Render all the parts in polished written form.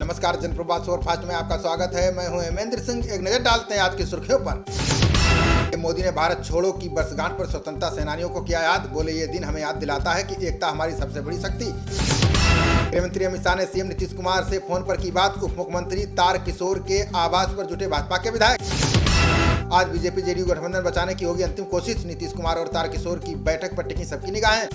नमस्कार, जनप्रवाद सुपरफास्ट में आपका स्वागत है। मैं हूं हेमेंद्र सिंह। एक नजर डालते हैं आज की सुर्खियों पर। मोदी ने भारत छोड़ो की वर्षगांठ पर स्वतंत्रता सेनानियों को किया याद। बोले, ये दिन हमें याद दिलाता है कि एकता हमारी सबसे बड़ी शक्ति। गृहमंत्री अमित शाह ने सीएम नीतीश कुमार से फोन पर की बात। उप मुख्यमंत्री तारकिशोर के आवास पर जुटे भाजपा के विधायक। आज बीजेपी जेडीयू गठबंधन बचाने की होगी अंतिम कोशिश। नीतीश कुमार और तारकिशोर की बैठक पर टिकी सबकी निगाहें।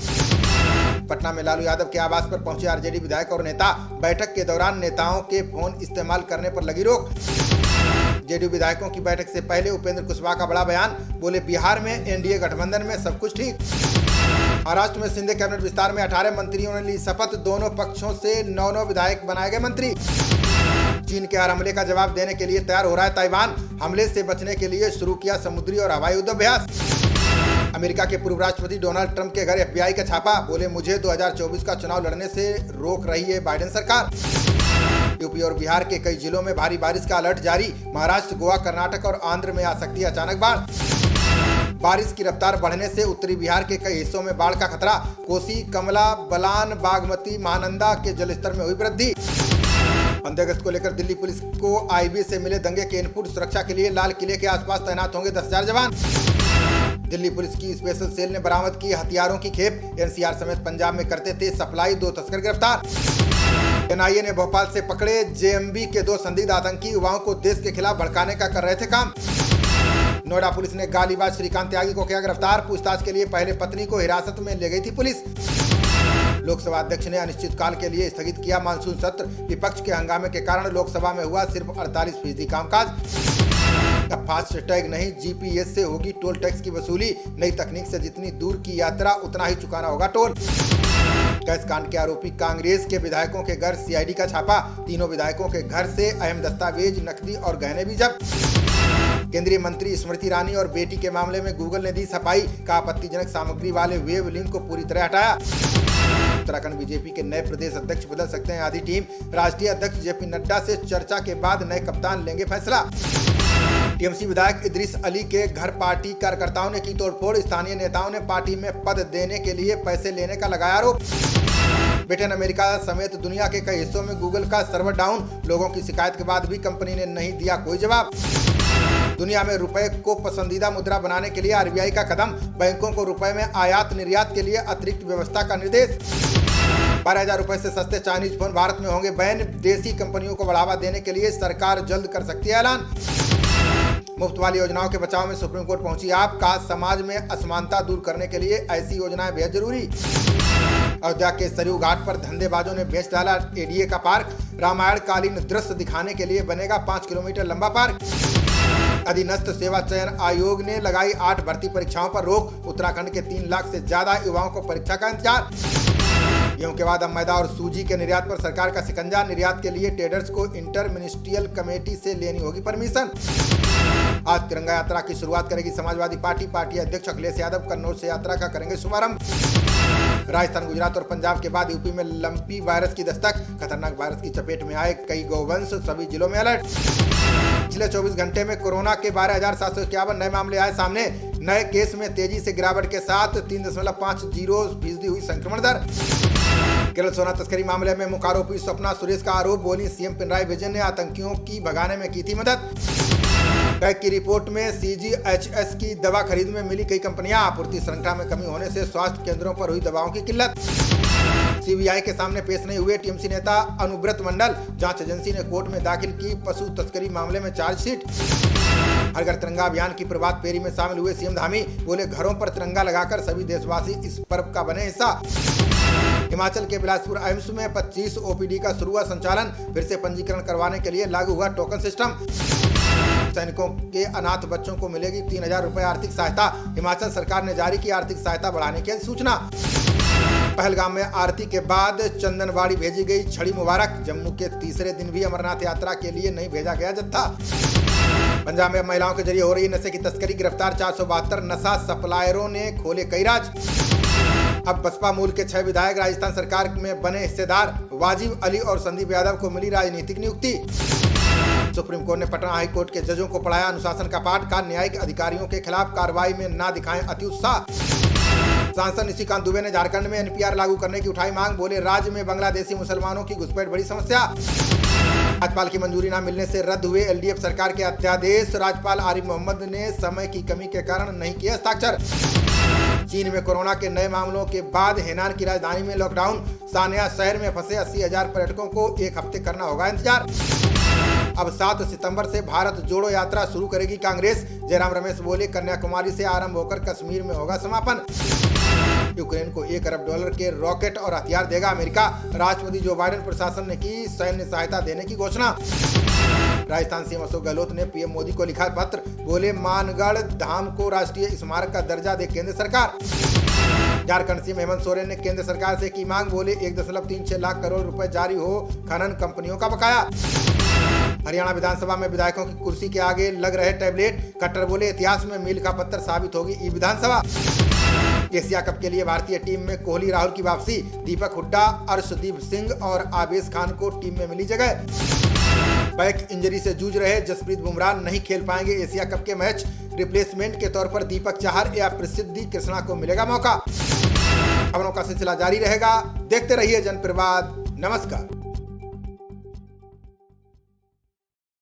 पटना में लालू यादव के आवास पर पहुंचे आरजेडी विधायक और नेता। बैठक के दौरान नेताओं के फोन इस्तेमाल करने पर लगी रोक। जेडीयू विधायकों की बैठक से पहले उपेंद्र कुशवाहा का बड़ा बयान। बोले, बिहार में एनडीए गठबंधन में सब कुछ ठीक। महाराष्ट्र में शिंदे कैबिनेट विस्तार में 18 मंत्रियों ने ली शपथ। दोनों पक्षों से 9 विधायक बनाए गए मंत्री। चीन के हर हमले का जवाब देने के लिए तैयार हो रहा है ताइवान। हमले से बचने के लिए शुरू किया समुद्री और हवाई युद्धाभ्यास। अमेरिका के पूर्व राष्ट्रपति डोनाल्ड ट्रंप के घर एफबीआई का छापा। बोले, मुझे 2024 का चुनाव लड़ने से रोक रही है बाइडेन सरकार। यूपी और बिहार के कई जिलों में भारी बारिश का अलर्ट जारी। महाराष्ट्र, गोवा, कर्नाटक और आंध्र में आ सकती है अचानक बाढ़। बारिश की रफ्तार बढ़ने से उत्तरी बिहार के कई हिस्सों में बाढ़ का खतरा। कोसी, कमला बलान, बागमती, महानंदा के जलस्तर में हुई वृद्धि। 15 अगस्त को लेकर दिल्ली पुलिस को आईबी से मिले दंगे के इनपुट। सुरक्षा के लिए लाल किले के आसपास तैनात होंगे 10,000 जवान। दिल्ली पुलिस की स्पेशल सेल ने बरामद की हथियारों की खेप। एनसीआर समेत पंजाब में करते थे सप्लाई। 2 तस्कर गिरफ्तार। एनआईए ने भोपाल से पकड़े जेएमबी के 2 संदिग्ध आतंकी। युवाओं को देश के खिलाफ भड़काने का कर रहे थे काम। नोएडा पुलिस ने गालीबाज श्रीकांत त्यागी को किया गिरफ्तार। पूछताछ के लिए पहले पत्नी को हिरासत में ले गई थी पुलिस। लोकसभा अध्यक्ष ने अनिश्चितकाल के लिए स्थगित किया मानसून सत्र। विपक्ष के हंगामे के कारण लोकसभा में हुआ सिर्फ 48% कामकाज। अब फास्ट टैग नहीं, जीपीएस से होगी टोल टैक्स की वसूली। नई तकनीक से जितनी दूर की यात्रा उतना ही चुकाना होगा टोल। कैश कांड के आरोपी कांग्रेस के विधायकों के घर सीआईडी का छापा। तीनों विधायकों के घर से अहम दस्तावेज, नकदी और गहने भी जब्त। केंद्रीय मंत्री स्मृति ईरानी और बेटी के मामले में गूगल ने दी सफाई का। आपत्तिजनक सामग्री वाले वेब लिंक को पूरी तरह हटाया। उत्तराखंड बीजेपी के नए प्रदेश अध्यक्ष बदल सकते हैं आधी टीम। राष्ट्रीय अध्यक्ष जेपी नड्डा से चर्चा के बाद नए कप्तान लेंगे फैसला। टीएमसी विधायक इदरीस अली के घर पार्टी कार्यकर्ताओं ने की तोड़फोड़। स्थानीय नेताओं ने पार्टी में पद देने के लिए पैसे लेने का लगाया आरोप। ब्रिटेन, अमेरिका समेत दुनिया के कई हिस्सों में गूगल का सर्वर डाउन। लोगों की शिकायत के बाद भी कंपनी ने नहीं दिया कोई जवाब। दुनिया में रुपए को पसंदीदा मुद्रा बनाने के लिए आरबीआई का कदम। बैंकों को रुपए में आयात निर्यात के लिए अतिरिक्त व्यवस्था का निर्देश। 12,000 रुपए से सस्ते चाइनीज फोन भारत में होंगे बैन। देसी कंपनियों को बढ़ावा देने के लिए सरकार जल्द कर सकती है ऐलान। मुफ्त वाली योजनाओं के बचाव में सुप्रीम कोर्ट पहुंची आप। कहा, समाज में असमानता दूर करने के लिए ऐसी योजनाएं बेहद जरूरी। अयोध्या के सरयू घाट पर धंधेबाजों ने बेच डाला एडीए का पार्क। रामायण कालीन दृश्य दिखाने के लिए बनेगा 5 किलोमीटर लंबा पार्क। अधीनस्थ सेवा चयन आयोग ने लगाई 8 भर्ती परीक्षाओं पर रोक। उत्तराखंड के 3 लाख से ज्यादा युवाओं को परीक्षा का इंतजार। गेहूं के बाद अब मैदा और सूजी के निर्यात पर सरकार का शिकंजा। निर्यात के लिए ट्रेडर्स को इंटर मिनिस्ट्रियल कमेटी से लेनी होगी परमिशन। आज तिरंगा यात्रा की शुरुआत करेगी समाजवादी पार्टी। पार्टी अध्यक्ष अखिलेश यादव कन्नौज से यात्रा का करेंगे शुभारंभ। राजस्थान, गुजरात और पंजाब के बाद यूपी में लंपी वायरस की दस्तक। खतरनाक वायरस की चपेट में आए कई गौवंश। सभी जिलों में अलर्ट। पिछले 24 घंटे में कोरोना के 12,751 नए मामले आए सामने। नए केस में तेजी से गिरावट के साथ 3.50% हुई संक्रमण दर। केरल सोना तस्करी मामले में मुख्य आरोपी स्वप्ना सुरेश का आरोप। बोली, सीएम पिनराई विजयन ने आतंकियों की भगाने में की थी मदद। कैग की रिपोर्ट में सीजीएचएस की दवा खरीद में मिली कई कंपनियां। आपूर्ति श्रृंखला में कमी होने से स्वास्थ्य केंद्रों पर हुई दवाओं की किल्लत। सीबीआई के सामने पेश नहीं हुए टीएमसी नेता अनुव्रत मंडल। जांच एजेंसी ने कोर्ट में दाखिल की पशु तस्करी मामले में चार्जशीट। हर घर तिरंगा अभियान की प्रभात फेरी में शामिल हुए सीएम धामी। बोले, घरों पर तिरंगा लगाकर सभी देशवासी इस पर्व का बने हिस्सा। हिमाचल के बिलासपुर एम्स में 25 ओपीडी का शुरू हुआ संचालन। फिर से पंजीकरण करवाने के लिए लागू हुआ टोकन सिस्टम। सैनिकों के अनाथ बच्चों को मिलेगी 3,000 रुपए आर्थिक सहायता। हिमाचल सरकार ने जारी की आर्थिक सहायता बढ़ाने की सूचना। पहलगाम में आरती के बाद चंदनवाड़ी भेजी गई छड़ी मुबारक। जम्मू के तीसरे दिन भी अमरनाथ यात्रा के लिए नहीं भेजा गया जत्था। पंजाब में महिलाओं के जरिए हो रही नशे की तस्करी। गिरफ्तार 472 नशा सप्लायरों ने खोले कई राज। अब बसपा मूल के 6 विधायक राजस्थान सरकार में बने हिस्सेदार। वाजिब अली और संदीप यादव को मिली राजनीतिक नियुक्ति। सुप्रीम कोर्ट ने पटना हाई कोर्ट के जजों को पढ़ाया अनुशासन का पाठ। का न्यायिक अधिकारियों के खिलाफ कार्रवाई में ना दिखाएं अति उत्साह। सांसद निशिकांत दुबे ने झारखंड में एनपीआर लागू करने की उठाई मांग। बोले, राज्य में बांग्लादेशी मुसलमानों की घुसपैठ बड़ी समस्या। राज्यपाल की मंजूरी न मिलने से रद्द हुए एलडीएफ सरकार के अध्यादेश। राज्यपाल आरिफ मोहम्मद ने समय की कमी के कारण नहीं किया हस्ताक्षर। चीन में कोरोना के नए मामलों के बाद हेनान की राजधानी में लॉकडाउन। सान्या शहर में फंसे 80,000 पर्यटकों को एक हफ्ते करना होगा इंतजार। अब 7 सितंबर से भारत जोड़ो यात्रा शुरू करेगी कांग्रेस। जयराम रमेश बोले, कन्याकुमारी से आरंभ होकर कश्मीर में होगा समापन। यूक्रेन को $1 अरब के रॉकेट और हथियार देगा अमेरिका। राष्ट्रपति जो बाइडेन प्रशासन ने की सैन्य सहायता देने की घोषणा। राजस्थान सीएम अशोक गहलोत ने पीएम मोदी को लिखा पत्र। बोले, मानगढ़ धाम को राष्ट्रीय स्मारक का दर्जा दे केंद्र सरकार। झारखंड सीएम हेमंत सोरेन ने केंद्र सरकार से की मांग। बोले, 1.36 लाख करोड़ रुपए जारी हो खनन कंपनियों का बकाया। हरियाणा विधानसभा में विधायकों की कुर्सी के आगे लग रहे टैबलेट। खट्टर बोले, इतिहास में मील का पत्थर साबित होगी ई विधानसभा। एशिया कप के लिए भारतीय टीम में कोहली राहुल की वापसी। दीपक हुड्डा, अर्शदीप सिंह और आवेश खान को टीम में मिली जगह। बैक इंजरी से जूझ रहे जसप्रीत बुमराह नहीं खेल पाएंगे एशिया कप के मैच। रिप्लेसमेंट के तौर पर दीपक चाहर या प्रसिद्धि कृष्णा को मिलेगा मौका। खबरों का सिलसिला जारी रहेगा। देखते रहिए जनप्रवाद। नमस्कार।